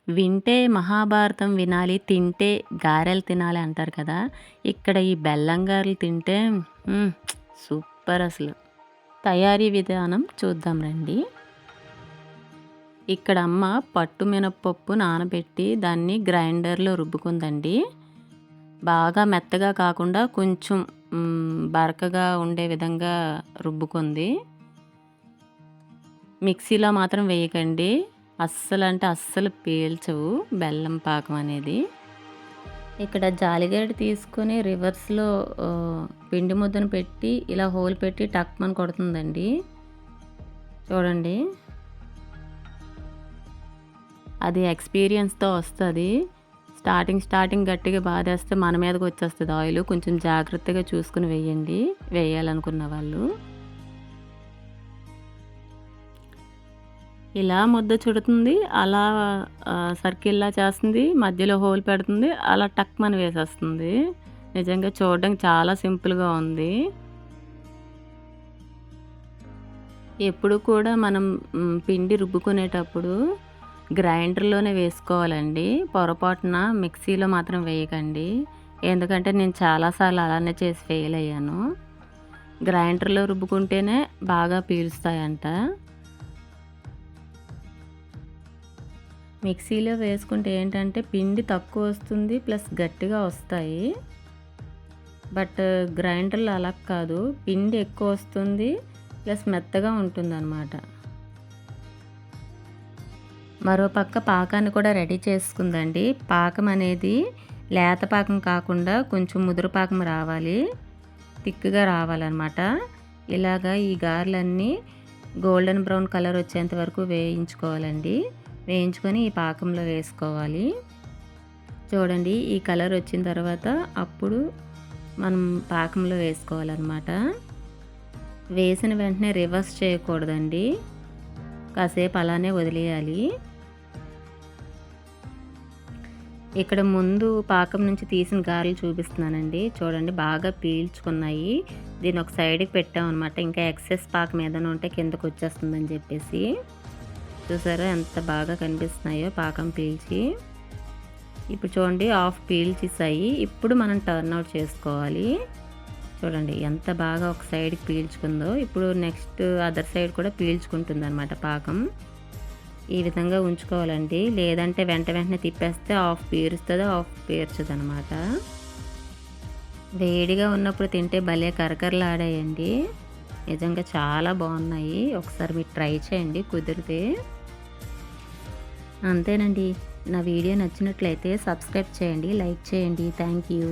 వింటే మహాభారతం వినాలి, తింటే గారెలు తినాలి అంటారు కదా! ఇక్కడ ఈ బెల్లం గారెలు తింటే హ్మ్. సూపర్ అసలు. తయారీ విధానం చూద్దాం రండి. ఇక్కడ అమ్మ పట్టు మినపప్పు నానబెట్టి దాన్ని గ్రైండర్‌లో రుబ్బుకుందండి. బాగా మెత్తగా కాకుండా కొంచెం బరకగా ఉండే విధంగా రుబ్బుకుంది. మిక్సీలో మాత్రం వేయకండి. అస్సలంటే అస్సలు పీల్చవు బెల్లం పాకం అనేది. ఇక్కడ జాలిగరిటె తీసుకొని రివర్స్‌లో పిండి ముద్దను పెట్టి ఇలా హోల్ పెట్టి టక్‌మని కొడుతుందండి. చూడండి. అది ఎక్స్‌పీరియన్స్‌తో వస్తది. స్టార్టింగ్ గట్టిగా బాధేస్తే మన మీదకొచ్చేస్తది ఆయిలు. కొంచెం జాగ్రత్తగా చూసుకొని వేయండి, వేయాలనుకున్న వాళ్ళు. ఇలా ముద్ద చుడుతుంది, అలా సర్కిల్‌లా చేస్తుంది, మధ్యలో హోల్ పెడుతుంది, అలా టక్‌మని వేసేస్తుంది. నిజంగా చూడడానికి చాలా సింపుల్‌గా ఉంది. ఎప్పుడు కూడా మనం పిండి రుబ్బుకునేటప్పుడు గ్రైండర్‌లోనే వేసుకోవాలండి. పొరపాటున మిక్సీలో మాత్రం వేయకండి. ఎందుకంటే నేను చాలా సార్లు అలానే చేసి ఫెయిల్ అయ్యాను. గ్రైండర్‌లో రుబ్బుకుంటేనే బాగా పీలుస్తాయంట. మిక్సీలో వేసుకుంటే ఏంటంటే పిండి తక్కువ వస్తుంది, ప్లస్ గట్టిగా వస్తాయి. బట్ గ్రైండర్‌లో అలా కాదు, పిండి ఎక్కువ వస్తుంది, ప్లస్ మెత్తగా ఉంటుందన్నమాట. మరోపక్క పాకాన్ని కూడా రెడీ చేసుకుందండి. పాకం అనేది లేత పాకం కాకుండా కొంచెం ముదురు పాకం రావాలి, థిక్‌గా రావాలన్నమాట. ఇలాగా ఈ గారెలన్నీ గోల్డెన్ బ్రౌన్ కలర్ వచ్చేంత వరకు వేయించుకోవాలండి. వేయించుకొని ఈ పాకంలో వేసుకోవాలి. చూడండి, ఈ కలర్ వచ్చిన తర్వాత అప్పుడు మనం పాకంలో వేసుకోవాలన్నమాట. వేసిన వెంటనే రివర్స్ చేయకూడదండి, కాసేపు అలానే వదిలేయాలి. ఇక్కడ ముందు పాకం నుంచి తీసిన గారెలు చూపిస్తున్నానండి. చూడండి, బాగా పీల్చుకున్నాయి. దీన్ని ఒక సైడ్కి పెట్టామన్నమాట. ఇంకా ఎక్సెస్ పాకం ఏదైనా ఉంటే కిందకు వచ్చేస్తుందని చెప్పేసి. చూసారా ఎంత బాగా కనిపిస్తున్నాయో పాకం పీల్చి. ఇప్పుడు చూడండి, హాఫ్ పీల్చేసాయి. ఇప్పుడు మనం టర్న్ అవుట్ చేసుకోవాలి. చూడండి ఎంత బాగా ఒక సైడ్కి పీల్చుకుందో. ఇప్పుడు నెక్స్ట్ అదర్ సైడ్ కూడా పీల్చుకుంటుంది అనమాట పాకం. ఈ విధంగా ఉంచుకోవాలండి, లేదంటే వెంటనే తిప్పేస్తే హాఫ్ పీరుస్తుంది, హాఫ్ పీర్చదు అనమాట. వేడిగా ఉన్నప్పుడు తింటే భలే కరకరలాడాయండి. నిజంగా చాలా బాగున్నాయి. ఒకసారి మీరు ట్రై చేయండి కుదిరితే. అంతేనండి. నా వీడియో నచ్చినట్లయితే సబ్స్క్రైబ్ చేయండి, లైక్ చేయండి. Thank you.